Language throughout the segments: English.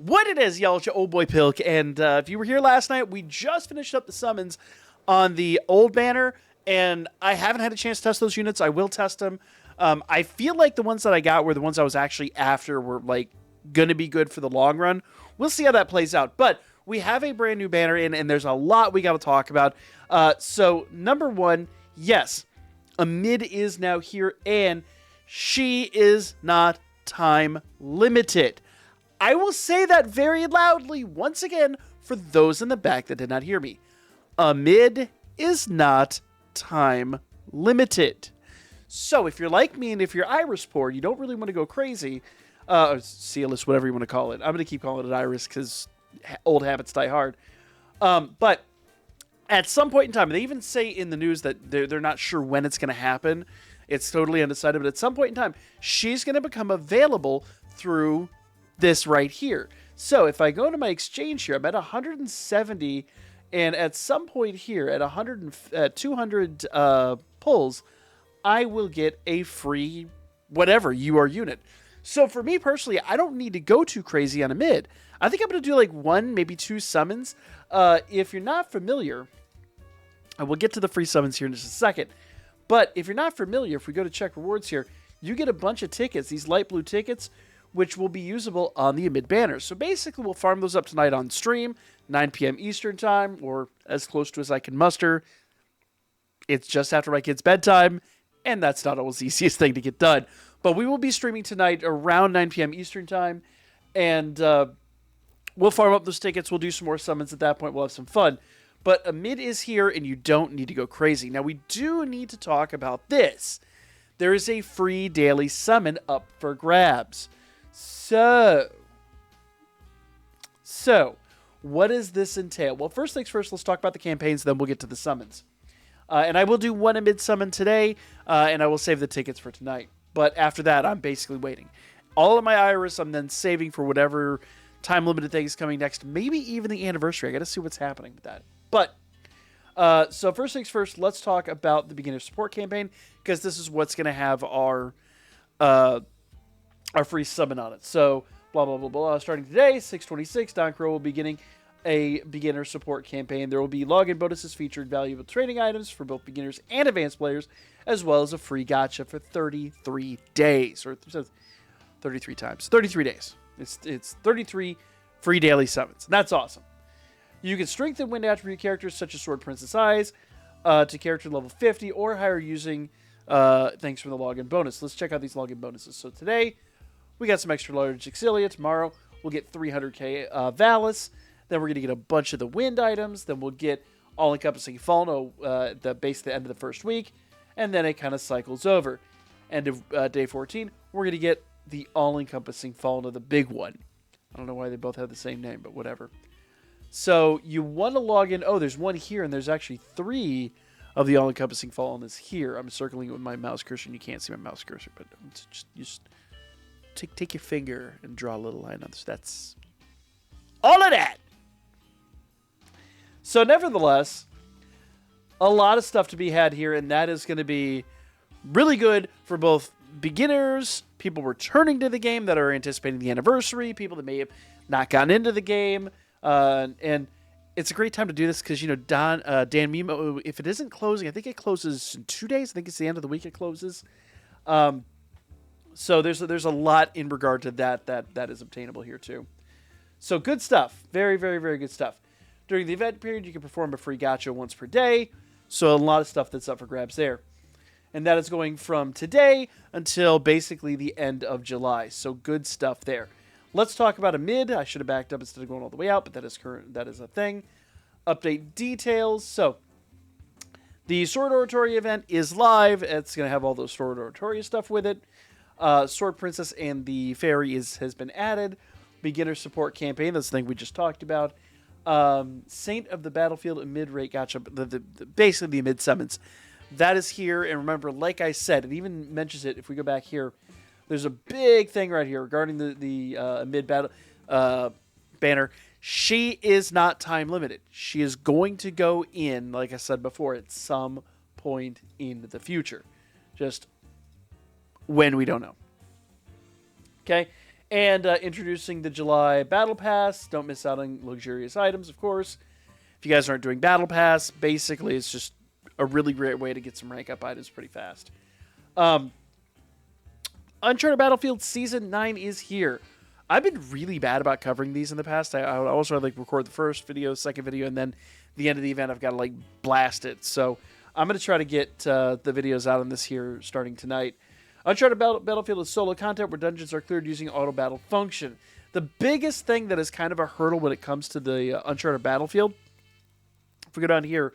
What it is, y'all, it's your old boy Pilk, and if you were here last night, we just finished up the summons on the old banner, and I haven't had a chance to test those units. I will test them. I feel like the ones that I got were the ones I was actually after were, like, going to be good for the long run. We'll see how that plays out, but we have a brand new banner in, and there's a lot we got to talk about. So, number one, yes, a mid is now here, and she is not time limited. I will say that very loudly once again for those in the back that did not hear me. A mid is not time limited. So if you're like me and if you're Iris poor, you don't really want to go crazy, or Sealess, whatever you want to call it. I'm going to keep calling it Iris because old habits die hard. But at some point in time, they even say in the news that they're not sure when it's going to happen. It's totally undecided, but at some point in time, she's going to become available through this right here. So if I go to my exchange here, I'm at 170, and at some point here at 200 pulls, I will get a free whatever UR unit. So for me personally, I don't need to go too crazy on a mid. I think I'm going to do like one, maybe two summons. If you're not familiar, I will get to the free summons here in just a second. But if you're not familiar, if we go to check rewards here, you get a bunch of tickets, these light blue tickets, which will be usable on the mid banner. So basically, we'll farm those up tonight on stream, 9 p.m. Eastern time, or as close to as I can muster. It's just after my kid's bedtime, and that's not always the easiest thing to get done. But we will be streaming tonight around 9 p.m. Eastern time, and we'll farm up those tickets. We'll do some more summons at that point. We'll have some fun. But a mid is here, and you don't need to go crazy. Now, we do need to talk about this. There is a free daily summon up for grabs. So, what does this entail? Well, first things first, let's talk about the campaigns, then we'll get to the summons. And I will do one a mid summon today, and I will save the tickets for tonight. But after that, I'm basically waiting. All of my Iris, I'm then saving for whatever time-limited thing is coming next, maybe even the anniversary. I got to see what's happening with that. But, so first things first, let's talk about the beginner support campaign, because this is what's going to have our free summon on it. So, blah, blah, blah, blah. Starting today, 6/26, DanChro will be beginning a beginner support campaign. There will be login bonuses featured valuable training items for both beginners and advanced players, as well as a free gacha for 33 days. Or 33 times. 33 days. It's 33 free daily summons. And that's awesome. You can strengthen wind attribute characters such as Sword Princess Eyes to character level 50 or higher using things from the login bonus. Let's check out these login bonuses. So today, we got some extra large Exilia. Tomorrow, we'll get 300k Valis. Then we're going to get a bunch of the wind items. Then we'll get all-encompassing Falno at the end of the first week. And then it kind of cycles over. End of day 14, we're going to get the all-encompassing Falno, the big one. I don't know why they both have the same name, but whatever. So you want to log in. Oh, there's one here, and there's actually 3 of the all-encompassing Falleness here. I'm circling it with my mouse cursor, and you can't see my mouse cursor, but just take your finger and draw a little line on this. That's all of that. So nevertheless, a lot of stuff to be had here, and that is going to be really good for both beginners, people returning to the game that are anticipating the anniversary, people that may have not gotten into the game, and it's a great time to do this because, you know, DanMemo, if it isn't closing, I think it closes in 2 days. I think it's the end of the week it closes. So there's a lot in regard to that is obtainable here too. So good stuff. Very, very, very good stuff. During the event period, you can perform a free gacha once per day. So a lot of stuff that's up for grabs there. And that is going from today until basically the end of July. So good stuff there. Let's talk about a mid. I should have backed up instead of going all the way out, but that is a thing. Update details. So the Sword Oratoria event is live. It's going to have all those Sword Oratoria stuff with it. Sword Princess and the Fairy has been added. Beginner support campaign. That's the thing we just talked about. Saint of the Battlefield and mid-rate gacha. Basically the mid summons. That is here. And remember, like I said, it even mentions it. If we go back here, there's a big thing right here regarding the mid-battle banner. She is not time limited. She is going to go in, like I said before, at some point in the future. Just when we don't know. Okay? And introducing the July Battle Pass. Don't miss out on luxurious items, of course. If you guys aren't doing Battle Pass, basically it's just a really great way to get some rank up items pretty fast. Uncharted Battlefield Season 9 is here. I've been really bad about covering these in the past. I also like record the first video, second video, and then the end of the event I've got to like blast it. So I'm going to try to get the videos out on this here starting tonight. Uncharted Battlefield is solo content where dungeons are cleared using auto battle function. The biggest thing that is kind of a hurdle when it comes to the Uncharted Battlefield, if we go down here,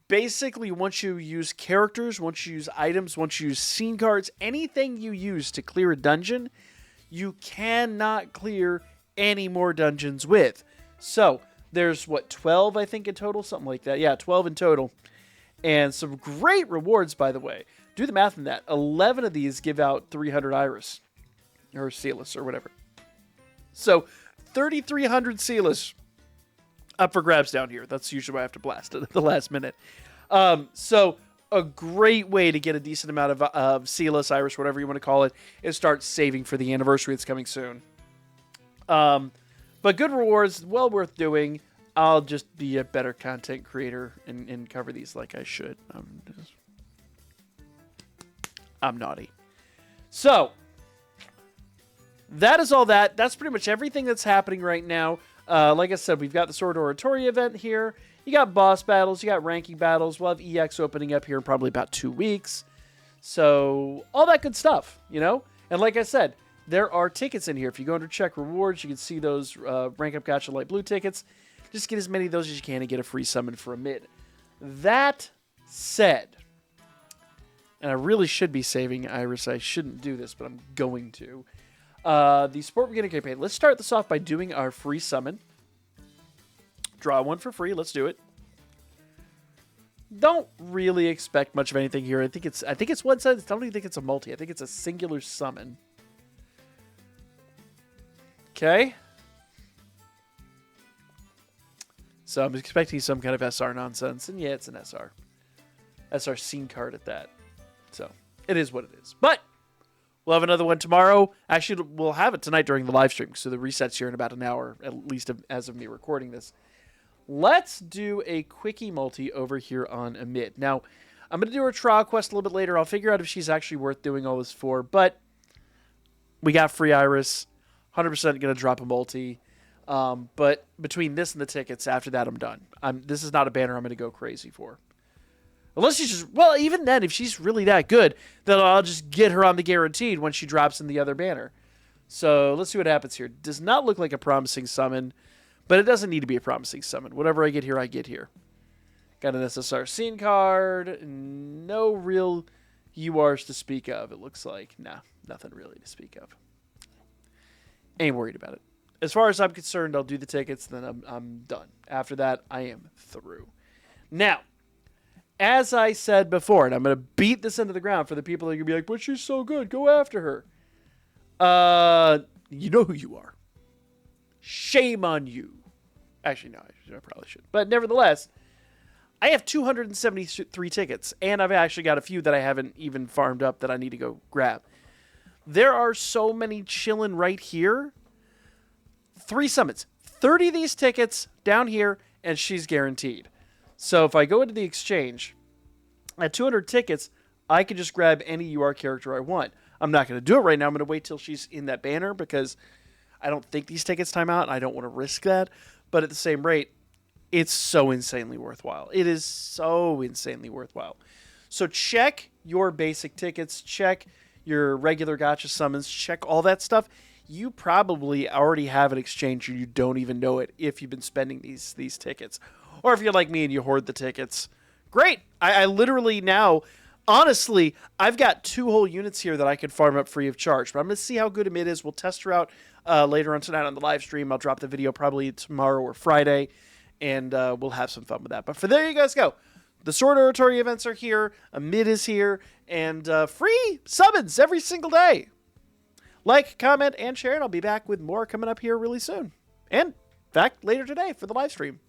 basically once you use characters, once you use items, once you use scene cards, anything you use to clear a dungeon, you cannot clear any more dungeons with. So there's, what, 12, I think, in total? Something like that. Yeah, 12 in total. And some great rewards, by the way. Do the math on that. 11 of these give out 300 Iris. Or Celis, or whatever. So, 3,300 Celis up for grabs down here. That's usually why I have to blast it at the last minute. So, a great way to get a decent amount of Celis, Iris, whatever you want to call it, is start saving for the anniversary that's coming soon. But good rewards, well worth doing. I'll just be a better content creator and cover these like I should. I'm naughty. So, that is all that. That's pretty much everything that's happening right now. Like I said, we've got the Sword Oratoria event here. You got boss battles. You got ranking battles. We'll have EX opening up here in probably about 2 weeks. So, all that good stuff, you know? And like I said, there are tickets in here. If you go under check rewards, you can see those rank up gacha light blue tickets. Just get as many of those as you can and get a free summon for a mid. That said, and I really should be saving Iris. I shouldn't do this, but I'm going to. The Sport Beginner campaign. Let's start this off by doing our free summon. Draw one for free. Let's do it. Don't really expect much of anything here. I think it's one side. I don't even think it's a multi. I think it's a singular summon. Okay. So I'm expecting some kind of SR nonsense. And yeah, it's an SR. SR scene card at that. So it is what it is. But we'll have another one tomorrow. Actually, we'll have it tonight during the live stream. So the reset's here in about an hour, at least as of me recording this. Let's do a quickie multi over here on Amit. Now, I'm going to do her trial quest a little bit later. I'll figure out if she's actually worth doing all this for. But we got free Iris. 100% going to drop a multi. But between this and the tickets, after that, I'm done. This is not a banner I'm going to go crazy for. Unless she's just, well, even then, if she's really that good, then I'll just get her on the guaranteed when she drops in the other banner. So let's see what happens here. Does not look like a promising summon, but it doesn't need to be a promising summon. Whatever I get here, I get here. Got an SSR scene card. No real URs to speak of, it looks like. Nah, nothing really to speak of. Ain't worried about it. As far as I'm concerned, I'll do the tickets, then I'm done. After that, I am through. Now, as I said before, and I'm going to beat this into the ground for the people that are going to be like, but she's so good, go after her. You know who you are. Shame on you. Actually, no, I probably should. But nevertheless, I have 273 tickets, and I've actually got a few that I haven't even farmed up that I need to go grab. There are so many chilling right here. 3 summons. 30 of these tickets down here, and she's guaranteed. So if I go into the exchange, at 200 tickets, I can just grab any UR character I want. I'm not going to do it right now. I'm going to wait till she's in that banner because I don't think these tickets time out, and I don't want to risk that. But at the same rate, it's so insanely worthwhile. It is so insanely worthwhile. So check your basic tickets. Check your regular gacha summons. Check all that stuff. You probably already have an exchange and you don't even know it if you've been spending these tickets. Or if you're like me and you hoard the tickets. Great. I literally now, honestly, I've got 2 whole units here that I could farm up free of charge. But I'm going to see how good Amit is. We'll test her out later on tonight on the live stream. I'll drop the video probably tomorrow or Friday. And we'll have some fun with that. But for there you guys go. The Sword Oratory events are here. Amit is here. And free summons every single day. Like, comment, and share. And I'll be back with more coming up here really soon. And, in fact, later today for the live stream.